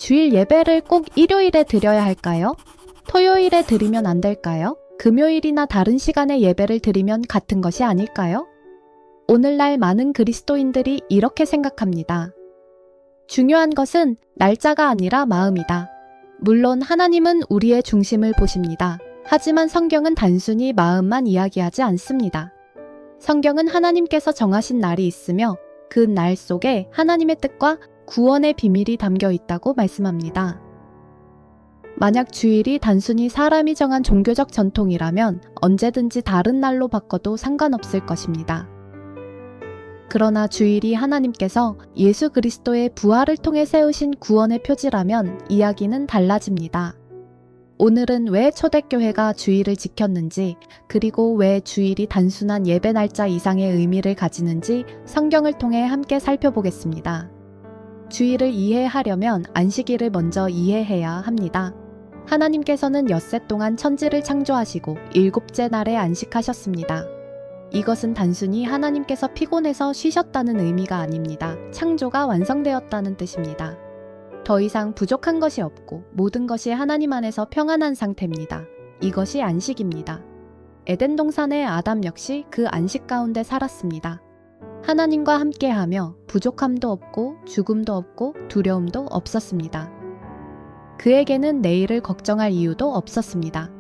주일 예배를 꼭 일요일에 드려야 할까요? 토요일에 드리면 안 될까요? 금요일이나 다른 시간에 예배를 드리면 같은 것이 아닐까요? 오늘날 많은 그리스도인들이 이렇게 생각합니다. 중요한 것은 날짜가 아니라 마음이다. 물론 하나님은 우리의 중심을 보십니다. 하지만 성경은 단순히 마음만 이야기하지 않습니다. 성경은 하나님께서 정하신 날이 있으며 그 날 속에 하나님의 뜻과 구원의 비밀이 담겨 있다고 말씀합니다. 만약 주일이 단순히 사람이 정한 종교적 전통이라면 언제든지 다른 날로 바꿔도 상관없을 것입니다. 그러나 주일이 하나님께서 예수 그리스도의 부활을 통해 세우신 구원의 표지라면 이야기는 달라집니다. 오늘은 왜 초대교회가 주일을 지켰는지, 그리고 왜 주일이 단순한 예배 날짜 이상의 의미를 가지는지 성경을 통해 함께 살펴보겠습니다. 주일을 이해하려면 안식일을 먼저 이해해야 합니다. 하나님께서는 엿새 동안 천지를 창조하시고 일곱째 날에 안식하셨습니다. 이것은 단순히 하나님께서 피곤해서 쉬셨다는 의미가 아닙니다. 창조가 완성되었다는 뜻입니다. 더 이상 부족한 것이 없고 모든 것이 하나님 안에서 평안한 상태입니다. 이것이 안식입니다. 에덴 동산의 아담 역시 그 안식 가운데 살았습니다. 하나님과 함께하며 부족함도 없고 죽음도 없고 두려움도 없었습니다. 그에게는 내일을 걱정할 이유도 없었습니다.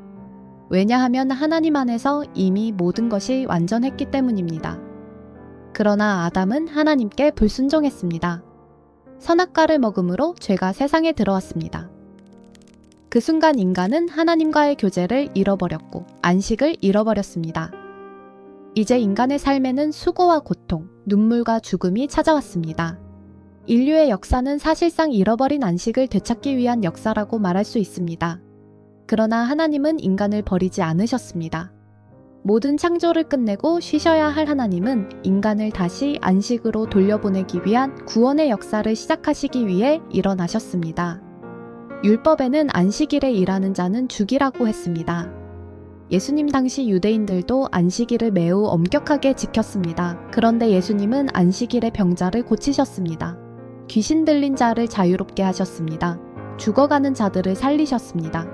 왜냐하면 하나님 안에서 이미 모든 것이 완전했기 때문입니다. 그러나 아담은 하나님께 불순종했습니다. 선악과를 먹음으로 죄가 세상에 들어왔습니다. 그 순간 인간은 하나님과의 교제를 잃어버렸고 안식을 잃어버렸습니다. 이제 인간의 삶에는 수고와 고통, 눈물과 죽음이 찾아왔습니다. 인류의 역사는 사실상 잃어버린 안식을 되찾기 위한 역사라고 말할 수 있습니다. 그러나 하나님은 인간을 버리지 않으셨습니다. 모든 창조를 끝내고 쉬셔야 할 하나님은 인간을 다시 안식으로 돌려보내기 위한 구원의 역사를 시작하시기 위해 일어나셨습니다. 율법에는 안식일에 일하는 자는 죽이라고 했습니다. 예수님 당시 유대인들도 안식일을 매우 엄격하게 지켰습니다. 그런데 예수님은 안식일에 병자를 고치셨습니다. 귀신 들린 자를 자유롭게 하셨습니다. 죽어가는 자들을 살리셨습니다.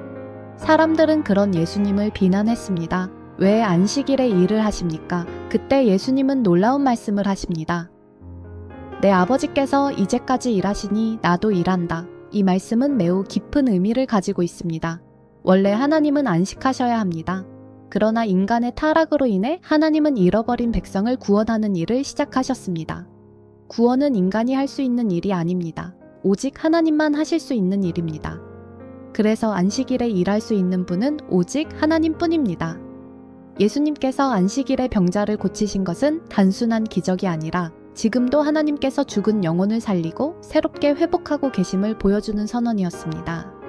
사람들은 그런 예수님을 비난했습니다. 왜 안식일에 일을 하십니까? 그때 예수님은 놀라운 말씀을 하십니다. 내 아버지께서 이제까지 일하시니 나도 일한다. 이 말씀은 매우 깊은 의미를 가지고 있습니다. 원래 하나님은 안식하셔야 합니다. 그러나 인간의 타락으로 인해 하나님은 잃어버린 백성을 구원하는 일을 시작하셨습니다. 구원은 인간이 할 수 있는 일이 아닙니다. 오직 하나님만 하실 수 있는 일입니다. 그래서 안식일에 일할 수 있는 분은 오직 하나님뿐입니다. 예수님께서 안식일에 병자를 고치신 것은 단순한 기적이 아니라 지금도 하나님께서 죽은 영혼을 살리고 새롭게 회복하고 계심을 보여주는 선언이었습니다.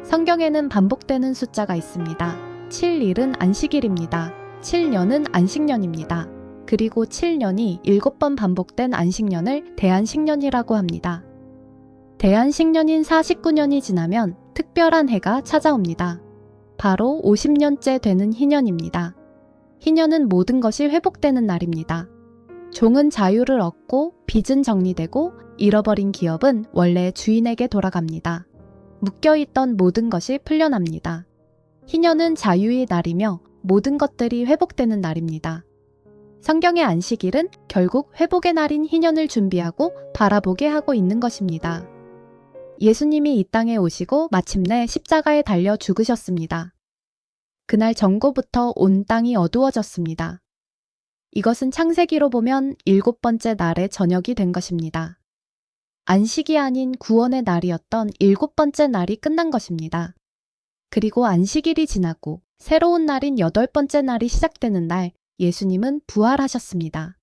성경에는 반복되는 숫자가 있습니다. 7일은 안식일입니다. 7년은 안식년입니다. 그리고 7년이 7번 반복된 안식년을 대안식년이라고 합니다. 대안식년인 49년이 지나면 특별한 해가 찾아옵니다. 바로 50년째 되는 희년입니다. 희년은 모든 것이 회복되는 날입니다. 종은 자유를 얻고 빚은 정리되고 잃어버린 기업은 원래 주인에게 돌아갑니다. 묶여있던 모든 것이 풀려납니다. 희년은 자유의 날이며 모든 것들이 회복되는 날입니다. 성경의 안식일은 결국 회복의 날인 희년을 준비하고 바라보게 하고 있는 것입니다. 예수님이 이 땅에 오시고 마침내 십자가에 달려 죽으셨습니다. 그날 정고부터 온 땅이 어두워졌습니다. 이것은 창세기로 보면 7번째 날의 저녁이 된 것입니다. 안식이 아닌 구원의 날이었던 7번째 날이 끝난 것입니다. 그리고 안식일이 지나고 새로운 날인 8번째 날이 시작되는 날, 예수님은 부활하셨습니다.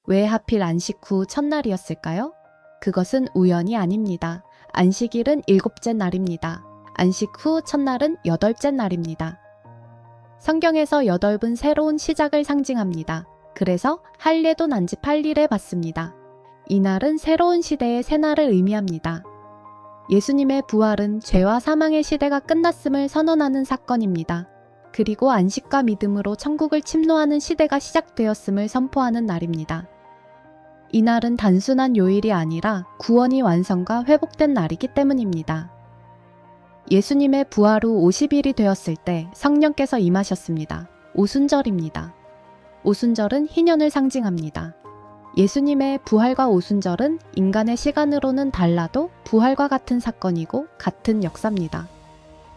왜 하필 안식 후 첫날이었을까요? 그것은 우연이 아닙니다. 안식일은 7째 날입니다. 안식 후 첫날은 8째 날입니다. 성경에서 8은 새로운 시작을 상징합니다. 그래서 할례도 난지 8일에 받습니다. 이날은 새로운 시대의 새날을 의미합니다. 예수님의 부활은 죄와 사망의 시대가 끝났음을 선언하는 사건입니다. 그리고 안식과 믿음으로 천국을 침노하는 시대가 시작되었음을 선포하는 날입니다. 이날은 단순한 요일이 아니라 구원이 완성과 회복된 날이기 때문입니다. 예수님의 부활 후 50일이 되었을 때 성령께서 임하셨습니다. 오순절입니다. 오순절은 희년을 상징합니다. 예수님의 부활과 오순절은 인간의 시간으로는 달라도 부활과 같은 사건이고 같은 역사입니다.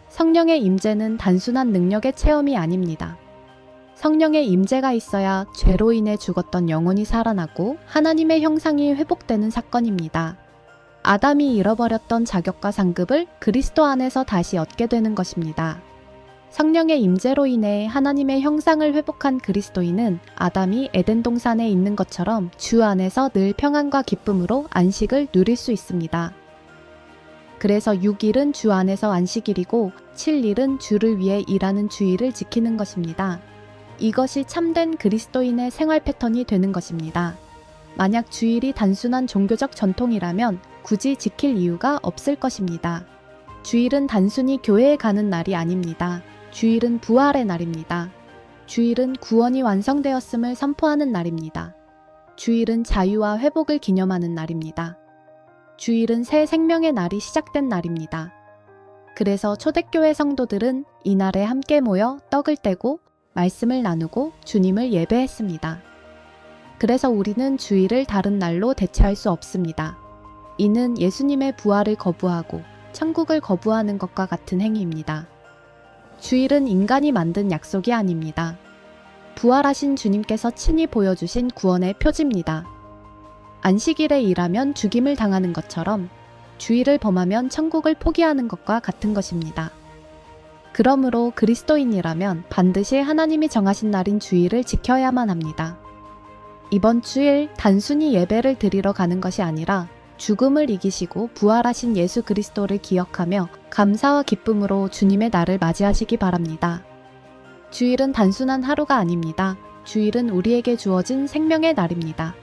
성령의 임재는 단순한 능력의 체험이 아닙니다. 성령의 임재가 있어야 죄로 인해 죽었던 영혼이 살아나고 하나님의 형상이 회복되는 사건입니다. 아담이 잃어버렸던 자격과 상급을 그리스도 안에서 다시 얻게 되는 것입니다. 성령의 임재로 인해 하나님의 형상을 회복한 그리스도인은 아담이 에덴 동산에 있는 것처럼 주 안에서 늘 평안과 기쁨으로 안식을 누릴 수 있습니다. 그래서 6일은 주 안에서 안식일이고 7일은 주를 위해 일하는 주일을 지키는 것입니다. 이것이 참된 그리스도인의 생활 패턴이 되는 것입니다. 만약 주일이 단순한 종교적 전통이라면 굳이 지킬 이유가 없을 것입니다. 주일은 단순히 교회에 가는 날이 아닙니다. 주일은 부활의 날입니다. 주일은 구원이 완성되었음을 선포하는 날입니다. 주일은 자유와 회복을 기념하는 날입니다. 주일은 새 생명의 날이 시작된 날입니다. 그래서 초대교회 성도들은 이날에 함께 모여 떡을 떼고 말씀을 나누고 주님을 예배했습니다. 그래서 우리는 주일을 다른 날로 대체할 수 없습니다. 이는 예수님의 부활을 거부하고 천국을 거부하는 것과 같은 행위입니다. 주일은 인간이 만든 약속이 아닙니다. 부활하신 주님께서 친히 보여주신 구원의 표지입니다. 안식일에 일하면 죽임을 당하는 것처럼 주일을 범하면 천국을 포기하는 것과 같은 것입니다. 그러므로 그리스도인이라면 반드시 하나님이 정하신 날인 주일을 지켜야만 합니다. 이번 주일 단순히 예배를 드리러 가는 것이 아니라 죽음을 이기시고 부활하신 예수 그리스도를 기억하며 감사와 기쁨으로 주님의 날을 맞이하시기 바랍니다. 주일은 단순한 하루가 아닙니다. 주일은 우리에게 주어진 생명의 날입니다.